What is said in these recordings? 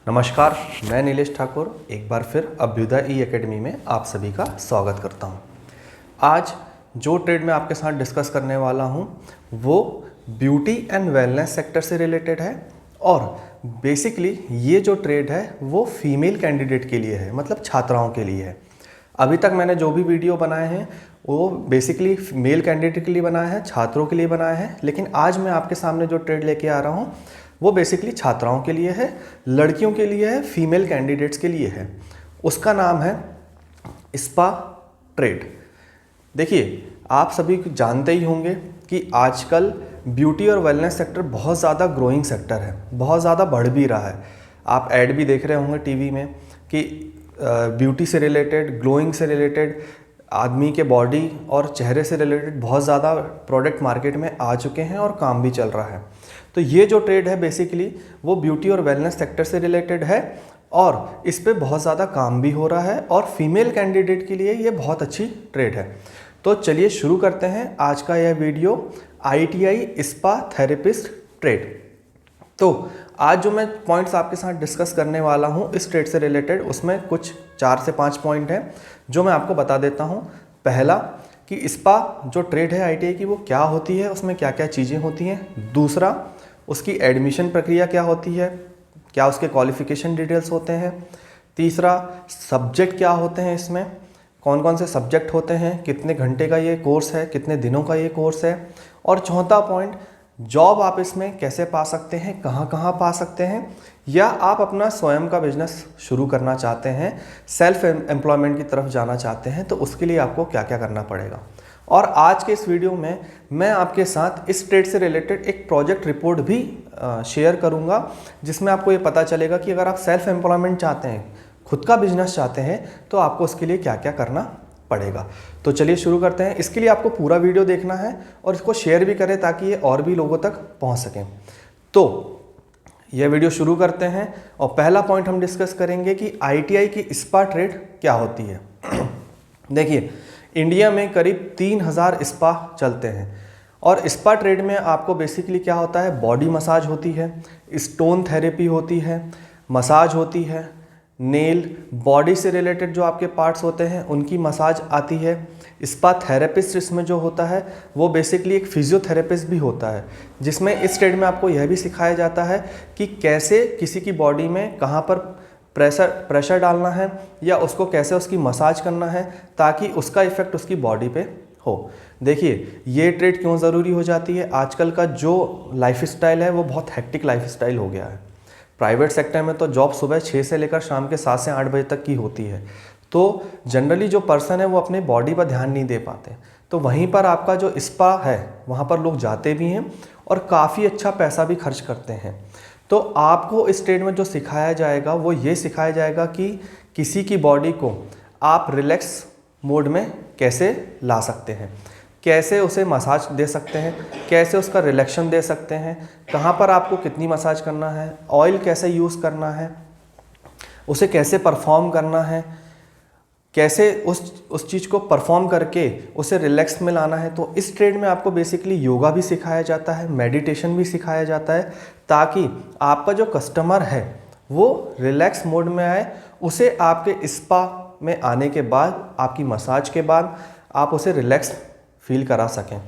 नमस्कार, मैं नीलेश ठाकुर एक बार फिर अभ्युदय ई एकेडमी में आप सभी का स्वागत करता हूं। आज जो ट्रेड मैं आपके साथ डिस्कस करने वाला हूं वो ब्यूटी एंड वेलनेस सेक्टर से रिलेटेड है और बेसिकली ये जो ट्रेड है वो फीमेल कैंडिडेट के लिए है, मतलब छात्राओं के लिए है। अभी तक मैंने जो भी वीडियो बनाए हैं वो बेसिकली मेल कैंडिडेट के लिए बनाए हैं, छात्रों के लिए बनाए हैं, लेकिन आज मैं आपके सामने जो ट्रेड लेके आ रहा हूँ वो बेसिकली छात्राओं के लिए है, लड़कियों के लिए है, फीमेल कैंडिडेट्स के लिए है। उसका नाम है स्पा ट्रेड। देखिए, आप सभी जानते ही होंगे कि आजकल ब्यूटी और वेलनेस सेक्टर बहुत ज़्यादा ग्रोइंग सेक्टर है, बहुत ज़्यादा बढ़ भी रहा है। आप ऐड भी देख रहे होंगे टीवी में कि ब्यूटी से रिलेटेड, ग्लोइंग से रिलेटेड, आदमी के बॉडी और चेहरे से रिलेटेड बहुत ज़्यादा प्रोडक्ट मार्केट में आ चुके हैं और काम भी चल रहा है। तो ये जो ट्रेड है बेसिकली वो ब्यूटी और वेलनेस सेक्टर से रिलेटेड है और इस पे बहुत ज़्यादा काम भी हो रहा है और फीमेल कैंडिडेट के लिए ये बहुत अच्छी ट्रेड है। तो चलिए शुरू करते हैं आज का यह video, ITI spa therapist trade. तो आज जो मैं पॉइंट्स आपके साथ डिस्कस करने वाला हूँ इस ट्रेड से रिलेटेड, उसमें कुछ 4 से 5 पॉइंट हैं जो मैं आपको बता देता हूँ। पहला कि स्पा जो ट्रेड है ITI की वो क्या होती है, उसमें क्या क्या चीज़ें होती हैं। दूसरा, उसकी एडमिशन प्रक्रिया क्या होती है, क्या उसके क्वालिफ़िकेशन डिटेल्स होते हैं। तीसरा, सब्जेक्ट क्या होते हैं, इसमें कौन कौन से सब्जेक्ट होते हैं, कितने घंटे का ये कोर्स है, कितने दिनों का ये कोर्स है। और चौथा पॉइंट, जॉब आप इसमें कैसे पा सकते हैं, कहाँ कहाँ पा सकते हैं, या आप अपना स्वयं का बिजनेस शुरू करना चाहते हैं, सेल्फ एम्प्लॉयमेंट की तरफ जाना चाहते हैं, तो उसके लिए आपको क्या क्या करना पड़ेगा। और आज के इस वीडियो में मैं आपके साथ इस ट्रेड से रिलेटेड एक प्रोजेक्ट रिपोर्ट भी शेयर करूंगा, जिसमें आपको ये पता चलेगा कि अगर आप सेल्फ एम्प्लॉयमेंट चाहते हैं, खुद का बिजनेस चाहते हैं, तो आपको उसके लिए क्या क्या करना पड़ेगा। तो चलिए शुरू करते हैं। इसके लिए आपको पूरा वीडियो देखना है और इसको शेयर भी करें ताकि ये और भी लोगों तक पहुंच सकें। तो यह वीडियो शुरू करते हैं और पहला पॉइंट हम डिस्कस करेंगे कि ITI की स्पा ट्रेड क्या होती है। देखिए, इंडिया में करीब 3000 स्पा चलते हैं और स्पा ट्रेड में आपको बेसिकली क्या होता है, बॉडी मसाज होती है, स्टोन थेरेपी होती है, मसाज होती है, नेल, बॉडी से रिलेटेड जो आपके पार्ट्स होते हैं उनकी मसाज आती है। स्पा थेरेपिस्ट इसमें जो होता है वो बेसिकली एक फिजियोथेरेपिस्ट भी होता है, जिसमें इस ट्रेड में आपको यह भी सिखाया जाता है कि कैसे किसी की बॉडी में कहाँ पर प्रेशर डालना है या उसको कैसे उसकी मसाज करना है ताकि उसका इफ़ेक्ट उसकी बॉडी पे हो। देखिए, ये ट्रेड क्यों ज़रूरी हो जाती है, आजकल का जो लाइफस्टाइल है वो बहुत हेक्टिक लाइफस्टाइल हो गया है। प्राइवेट सेक्टर में तो जॉब सुबह 6 से लेकर शाम के 7 से 8 बजे तक की होती है, तो जनरली जो पर्सन है वो अपने बॉडी पर ध्यान नहीं दे पाते। तो वहीं पर आपका जो स्पा है वहाँ पर लोग जाते भी हैं और काफ़ी अच्छा पैसा भी खर्च करते हैं। तो आपको इस ट्रेड में जो सिखाया जाएगा वो ये सिखाया जाएगा कि किसी की बॉडी को आप रिलैक्स मोड में कैसे ला सकते हैं, कैसे उसे मसाज दे सकते हैं, कैसे उसका रिलैक्शन दे सकते हैं, कहाँ पर आपको कितनी मसाज करना है, ऑयल कैसे यूज़ करना है, उसे कैसे परफॉर्म करना है, कैसे उस चीज़ को परफॉर्म करके उसे रिलैक्स में लाना है। तो इस ट्रेड में आपको बेसिकली योगा भी सिखाया जाता है, मेडिटेशन भी सिखाया जाता है, ताकि आपका जो कस्टमर है वो रिलैक्स मोड में आए, उसे आपके स्पा में आने के बाद, आपकी मसाज के बाद आप उसे रिलैक्स फील करा सकें,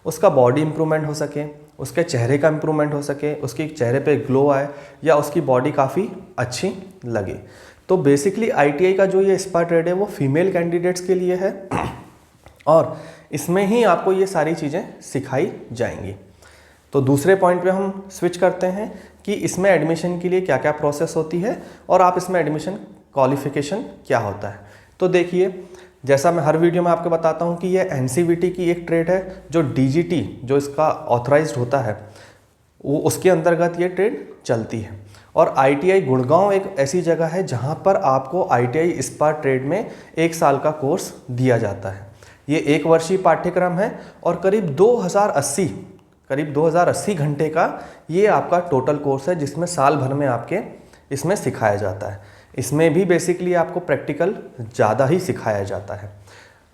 उसका बॉडी इंप्रूवमेंट हो सके, उसके चेहरे का इंप्रूवमेंट हो सके, उसके चेहरे पे ग्लो आए या उसकी बॉडी काफ़ी अच्छी लगे। तो बेसिकली ITI का जो ये स्पा ट्रेड है वो फीमेल कैंडिडेट्स के लिए है और इसमें ही आपको ये सारी चीज़ें सिखाई जाएंगी। तो दूसरे पॉइंट पे हम स्विच करते हैं कि इसमें एडमिशन के लिए क्या क्या प्रोसेस होती है और आप इसमें एडमिशन क्वालिफ़िकेशन क्या होता है। तो देखिए, जैसा मैं हर वीडियो में आपको बताता हूँ कि यह NCVT की एक ट्रेड है, जो DGT जो इसका ऑथराइज्ड होता है वो उसके अंतर्गत ये ट्रेड चलती है। और ITI गुड़गांव एक ऐसी जगह है जहाँ पर आपको ITI स्पा ट्रेड में 1 साल का कोर्स दिया जाता है। ये 1 वर्षीय पाठ्यक्रम है और करीब 2080 घंटे का ये आपका टोटल कोर्स है, जिसमें साल भर में आपके इसमें सिखाया जाता है। इसमें भी बेसिकली आपको प्रैक्टिकल ज़्यादा ही सिखाया जाता है।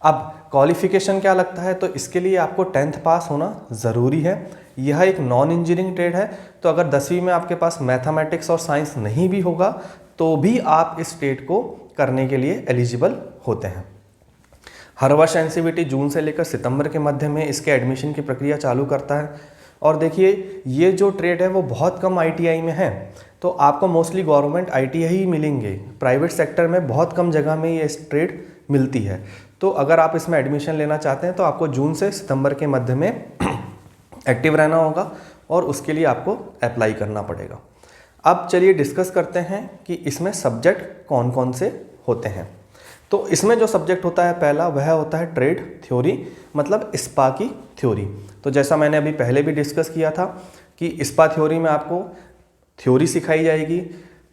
अब क्वालिफ़िकेशन क्या लगता है, तो इसके लिए आपको 10th पास होना ज़रूरी है। यह एक नॉन इंजीनियरिंग ट्रेड है, तो अगर 10वीं में आपके पास मैथमेटिक्स और साइंस नहीं भी होगा तो भी आप इस ट्रेड को करने के लिए एलिजिबल होते हैं। हर वर्ष एनसीवीटी जून से लेकर सितंबर के मध्य में इसके एडमिशन की प्रक्रिया चालू करता है। और देखिए ये जो ट्रेड है वो बहुत कम आईटीआई में है, तो आपको मोस्टली गवर्नमेंट आईटीआई ही मिलेंगे, प्राइवेट सेक्टर में बहुत कम जगह में ये ट्रेड मिलती है। तो अगर आप इसमें एडमिशन लेना चाहते हैं तो आपको जून से सितंबर के मध्य में एक्टिव रहना होगा और उसके लिए आपको अप्लाई करना पड़ेगा। अब चलिए डिस्कस करते हैं कि इसमें सब्जेक्ट कौन कौन से होते हैं। तो इसमें जो सब्जेक्ट होता है पहला वह होता है ट्रेड थ्योरी, मतलब स्पा की थ्योरी। तो जैसा मैंने अभी पहले भी डिस्कस किया था कि स्पा थ्योरी में आपको थ्योरी सिखाई जाएगी,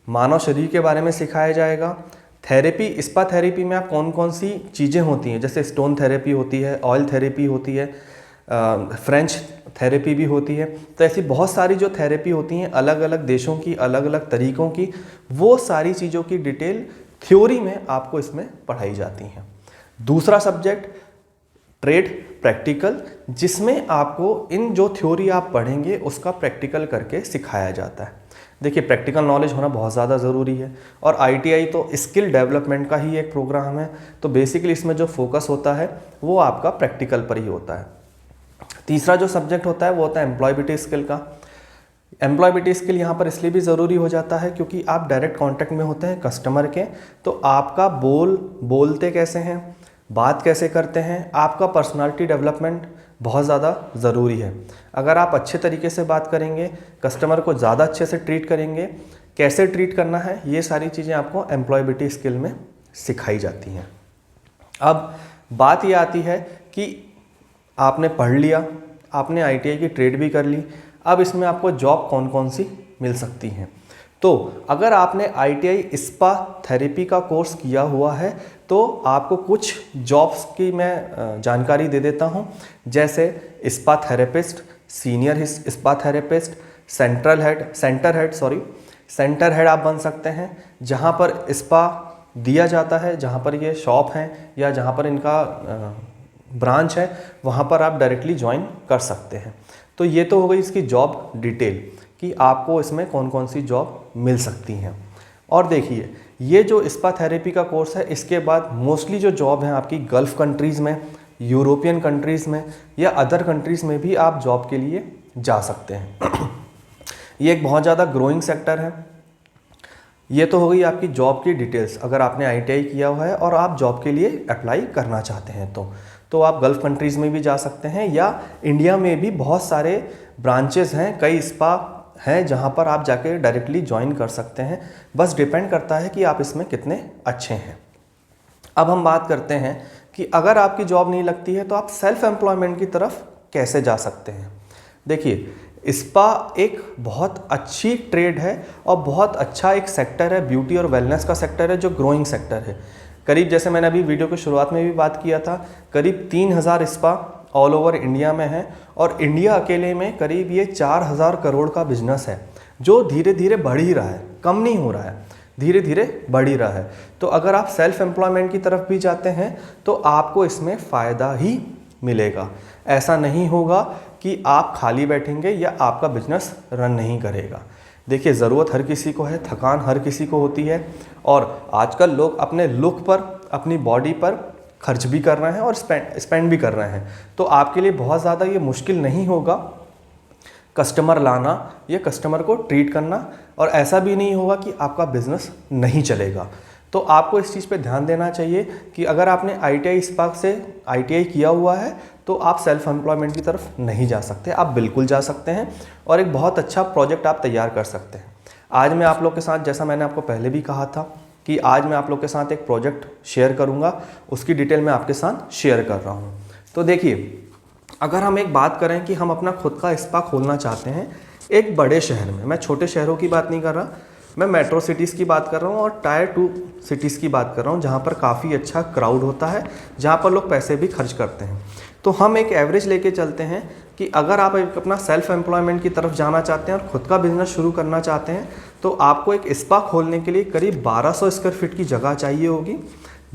मानव शरीर के बारे में सिखाया जाएगा। थेरेपी, स्पा थेरेपी में आप कौन कौन सी चीज़ें होती हैं, जैसे स्टोन थेरेपी होती है, ऑयल थेरेपी होती है, फ्रेंच थेरेपी भी होती है। तो ऐसी बहुत सारी जो थेरेपी होती हैं अलग अलग देशों की, अलग अलग तरीक़ों की, वो सारी चीज़ों की डिटेल थ्योरी में आपको इसमें पढ़ाई जाती हैं। दूसरा सब्जेक्ट ट्रेड प्रैक्टिकल, जिसमें आपको इन जो थ्योरी आप पढ़ेंगे उसका प्रैक्टिकल करके सिखाया जाता है। देखिए प्रैक्टिकल नॉलेज होना बहुत ज़्यादा ज़रूरी है और आईटीआई तो स्किल डेवलपमेंट का ही एक प्रोग्राम है, तो बेसिकली इसमें जो फोकस होता है वो आपका प्रैक्टिकल पर ही होता है। तीसरा जो सब्जेक्ट होता है वो होता है एम्प्लॉयबिलिटी स्किल का। एम्प्लॉयबिलिटी स्किल यहाँ पर इसलिए भी ज़रूरी हो जाता है क्योंकि आप डायरेक्ट कांटेक्ट में होते हैं कस्टमर के, तो आपका बोलते कैसे हैं, बात कैसे करते हैं, आपका पर्सनालिटी डेवलपमेंट बहुत ज़्यादा ज़रूरी है। अगर आप अच्छे तरीके से बात करेंगे, कस्टमर को ज़्यादा अच्छे से ट्रीट करेंगे, कैसे ट्रीट करना है, ये सारी चीज़ें आपको एम्प्लॉयबिलिटी स्किल में सिखाई जाती हैं। अब बात ये आती है कि आपने पढ़ लिया, आपने आईटीआई की ट्रेड भी कर ली, अब इसमें आपको जॉब कौन कौन सी मिल सकती हैं। तो अगर आपने आईटीआई स्पा थेरेपी का कोर्स किया हुआ है तो आपको कुछ जॉब्स की मैं जानकारी दे देता हूं, जैसे spa therapist, senior spa therapist, centre head आप बन सकते हैं, जहां पर स्पा दिया जाता है, जहां पर ये शॉप हैं या जहां पर इनका ब्रांच है वहां पर आप डायरेक्टली ज्वाइन कर सकते हैं। तो ये तो हो गई इसकी जॉब डिटेल कि आपको इसमें कौन कौन सी जॉब मिल सकती हैं। और देखिए ये जो स्पा थेरेपी का कोर्स है, इसके बाद मोस्टली जो जॉब है आपकी गल्फ़ कंट्रीज़ में, यूरोपियन कंट्रीज़ में या अदर कंट्रीज़ में भी आप जॉब के लिए जा सकते हैं। ये एक बहुत ज़्यादा ग्रोइंग सेक्टर है। ये तो हो गई आपकी जॉब की डिटेल्स, अगर आपने आईटीआई किया हुआ है और आप जॉब के लिए अप्लाई करना चाहते हैं तो आप गल्फ़ कंट्रीज़ में भी जा सकते हैं, या इंडिया में भी बहुत सारे ब्रांचेज़ हैं, कई स्पा हैं जहां पर आप जाके डायरेक्टली ज्वाइन कर सकते हैं। बस डिपेंड करता है कि आप इसमें कितने अच्छे हैं। अब हम बात करते हैं कि अगर आपकी जॉब नहीं लगती है तो आप सेल्फ एम्प्लॉयमेंट की तरफ कैसे जा सकते हैं। देखिए स्पा एक बहुत अच्छी ट्रेड है और बहुत अच्छा एक सेक्टर है, ब्यूटी और वेलनेस का सेक्टर है जो ग्रोइंग सेक्टर है। करीब, जैसे मैंने अभी वीडियो की शुरुआत में भी बात किया था, करीब 3000 स्पा ऑल ओवर इंडिया में है और इंडिया अकेले में करीब ये 4000 करोड़ का बिजनेस है जो धीरे धीरे बढ़ ही रहा है, कम नहीं हो रहा है, धीरे धीरे बढ़ ही रहा है। तो अगर आप सेल्फ एम्प्लॉयमेंट की तरफ भी जाते हैं तो आपको इसमें फ़ायदा ही मिलेगा। ऐसा नहीं होगा कि आप खाली बैठेंगे या आपका बिजनेस रन नहीं करेगा। देखिए ज़रूरत हर किसी को है, थकान हर किसी को होती है और आजकल लोग अपने लुक पर, अपनी बॉडी पर खर्च भी कर रहे हैं और स्पेंड भी कर रहे हैं। तो आपके लिए बहुत ज़्यादा ये मुश्किल नहीं होगा कस्टमर लाना या कस्टमर को ट्रीट करना, और ऐसा भी नहीं होगा कि आपका बिजनेस नहीं चलेगा। तो आपको इस चीज़ पे ध्यान देना चाहिए कि अगर आपने आईटीआई स्पार्क से आईटीआई किया हुआ है तो आप सेल्फ एम्प्लॉयमेंट की तरफ नहीं जा सकते, आप बिल्कुल जा सकते हैं और एक बहुत अच्छा प्रोजेक्ट आप तैयार कर सकते हैं। आज मैं आप लोग के साथ, जैसा मैंने आपको पहले भी कहा था कि आज मैं आप लोग के साथ एक प्रोजेक्ट शेयर करूंगा, उसकी डिटेल मैं आपके साथ शेयर कर रहा हूं। तो देखिए अगर हम एक बात करें कि हम अपना खुद का स्पा खोलना चाहते हैं एक बड़े शहर में, मैं छोटे शहरों की बात नहीं कर रहा, मैं मेट्रो सिटीज़ की बात कर रहा हूँ और टायर 2 सिटीज़ की बात कर रहा हूँ जहाँ पर काफ़ी अच्छा क्राउड होता है, जहाँ पर लोग पैसे भी खर्च करते हैं। तो हम एक एवरेज लेके चलते हैं कि अगर आप अपना सेल्फ एम्प्लॉयमेंट की तरफ जाना चाहते हैं और ख़ुद का बिजनेस शुरू करना चाहते हैं तो आपको एक स्पा खोलने के लिए करीब 1200 स्क्वायर फीट की जगह चाहिए होगी,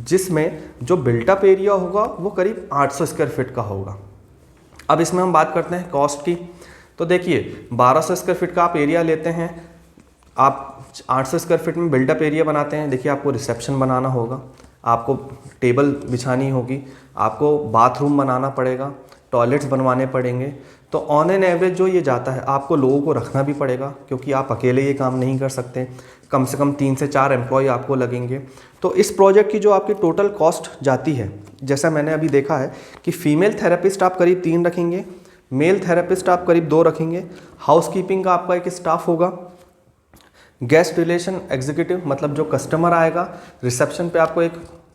जिसमें जो बिल्टअप एरिया होगा वो करीब 800 स्क्वायर फीट का होगा। अब इसमें हम बात करते हैं कॉस्ट की। तो देखिए 1200 स्क्वायर फीट का आप एरिया लेते हैं, आप 800 स्क्वायर फीट में बिल्डअप एरिया बनाते हैं, देखिए आपको रिसेप्शन बनाना होगा, आपको टेबल बिछानी होगी, आपको बाथरूम बनाना पड़ेगा, टॉयलेट्स बनवाने पड़ेंगे। तो ऑन एन एवरेज जो ये जाता है, आपको लोगों को रखना भी पड़ेगा क्योंकि आप अकेले ये काम नहीं कर सकते, कम से कम 3 से 4 एम्प्लॉय आपको लगेंगे। तो इस प्रोजेक्ट की जो आपकी टोटल कॉस्ट जाती है, जैसा मैंने अभी देखा है कि फीमेल थेरेपिस्ट आप करीब 3 रखेंगे, मेल थेरेपिस्ट आप करीब 2 रखेंगे, हाउसकीपिंग का आपका एक स्टाफ होगा, गेस्ट रिलेशन एग्जीक्यूटिव मतलब जो कस्टमर आएगा, रिसेप्शन पे आपको एक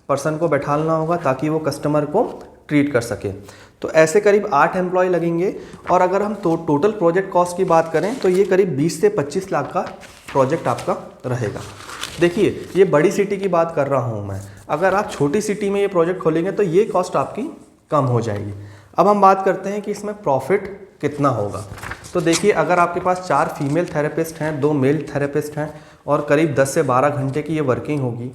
पर्सन को बैठालना होगा ताकि वो कस्टमर को ट्रीट कर सके। तो ऐसे करीब 8 एम्प्लॉय लगेंगे। और अगर हम टोटल प्रोजेक्ट कॉस्ट की बात करें तो ये करीब 20 से 25 लाख का प्रोजेक्ट आपका रहेगा। देखिए ये बड़ी सिटी की बात कर रहा हूँ मैं, अगर आप छोटी सिटी में ये प्रोजेक्ट खोलेंगे तो ये कॉस्ट आपकी कम हो जाएगी। अब हम बात करते हैं कि इसमें प्रॉफिट कितना होगा। तो देखिए अगर आपके पास 4 फीमेल थेरेपिस्ट हैं, 2 मेल थेरेपिस्ट हैं और करीब 10 से 12 घंटे की ये वर्किंग होगी,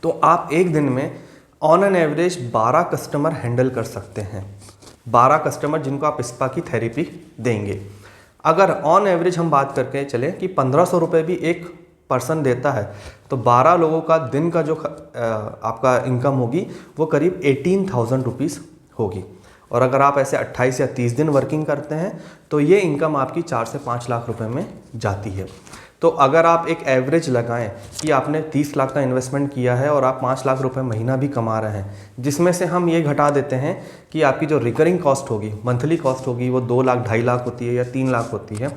तो आप एक दिन में on an average 12 customer handle कर सकते हैं। 12 कस्टमर जिनको आप स्पा की थेरेपी देंगे। अगर ऑन एवरेज हम बात करके चलें कि 1500 रुपये भी एक पर्सन देता है, तो 12 लोगों का दिन का जो आपका इनकम होगी वो करीब 18,000 रुपीज़ होगी। और अगर आप ऐसे 28 या 30 दिन वर्किंग करते हैं तो ये इनकम आपकी 4 से 5 लाख रुपए में जाती है। तो अगर आप एक एवरेज लगाएं कि आपने 30 लाख का इन्वेस्टमेंट किया है और आप 5 लाख रुपए महीना भी कमा रहे हैं, जिसमें से हम ये घटा देते हैं कि आपकी जो रिकरिंग कॉस्ट होगी, मंथली कॉस्ट होगी, वो 2 लाख 2.5 लाख होती है या 3 लाख होती है,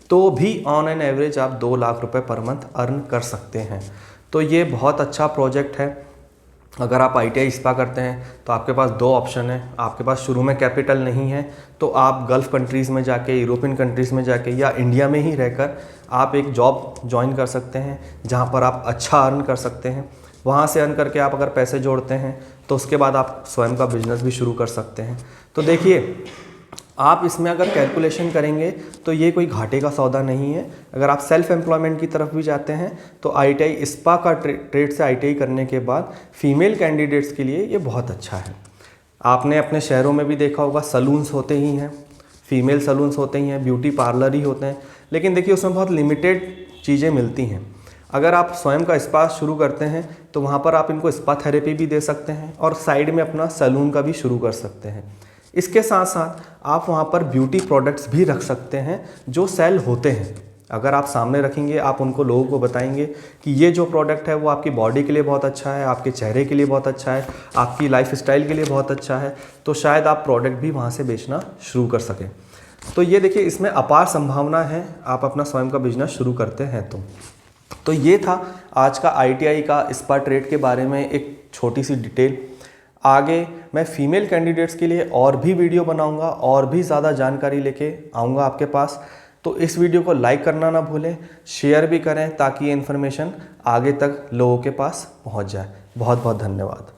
तो भी ऑन एन एवरेज आप 2 लाख रुपए पर मंथ अर्न कर सकते हैं। तो ये बहुत अच्छा प्रोजेक्ट है। अगर आप ITI स्पा करते हैं तो आपके पास 2 ऑप्शन है। आपके पास शुरू में कैपिटल नहीं है तो आप गल्फ़ कंट्रीज़ में जाके, यूरोपियन कंट्रीज़ में जाके या इंडिया में ही रहकर आप एक जॉब ज्वाइन कर सकते हैं जहां पर आप अच्छा अर्न कर सकते हैं। वहां से अर्न करके आप अगर पैसे जोड़ते हैं तो उसके बाद आप स्वयं का बिजनेस भी शुरू कर सकते हैं। तो देखिए आप इसमें अगर कैलकुलेशन करेंगे तो ये कोई घाटे का सौदा नहीं है। अगर आप सेल्फ एम्प्लॉयमेंट की तरफ भी जाते हैं तो ITI स्पा का ट्रेड से ITI करने के बाद फीमेल कैंडिडेट्स के लिए ये बहुत अच्छा है। आपने अपने शहरों में भी देखा होगा, सलून्स होते ही हैं, फीमेल सलून्स होते ही हैं, ब्यूटी पार्लर ही होते हैं, लेकिन देखिए उसमें बहुत लिमिटेड चीज़ें मिलती हैं। अगर आप स्वयं का स्पा शुरू करते हैं तो वहाँ पर आप इनको स्पा थेरेपी भी दे सकते हैं और साइड में अपना सलून का भी शुरू कर सकते हैं। इसके साथ साथ आप वहाँ पर ब्यूटी प्रोडक्ट्स भी रख सकते हैं जो सेल होते हैं। अगर आप सामने रखेंगे, आप उनको लोगों को बताएंगे कि ये जो प्रोडक्ट है वो आपकी बॉडी के लिए बहुत अच्छा है, आपके चेहरे के लिए बहुत अच्छा है, आपकी लाइफ स्टाइल के लिए बहुत अच्छा है, तो शायद आप प्रोडक्ट भी वहाँ से बेचना शुरू कर सकें। तो ये देखिए इसमें अपार संभावना है, आप अपना स्वयं का बिजनेस शुरू करते हैं तो ये था आज का ITI का स्पा ट्रेड के बारे में एक छोटी सी डिटेल। आगे मैं फीमेल कैंडिडेट्स के लिए और भी वीडियो बनाऊंगा और भी ज़्यादा जानकारी लेके आऊँगा आपके पास। तो इस वीडियो को लाइक करना ना भूलें, शेयर भी करें ताकि ये इन्फॉर्मेशन आगे तक लोगों के पास पहुँच जाए। बहुत बहुत धन्यवाद।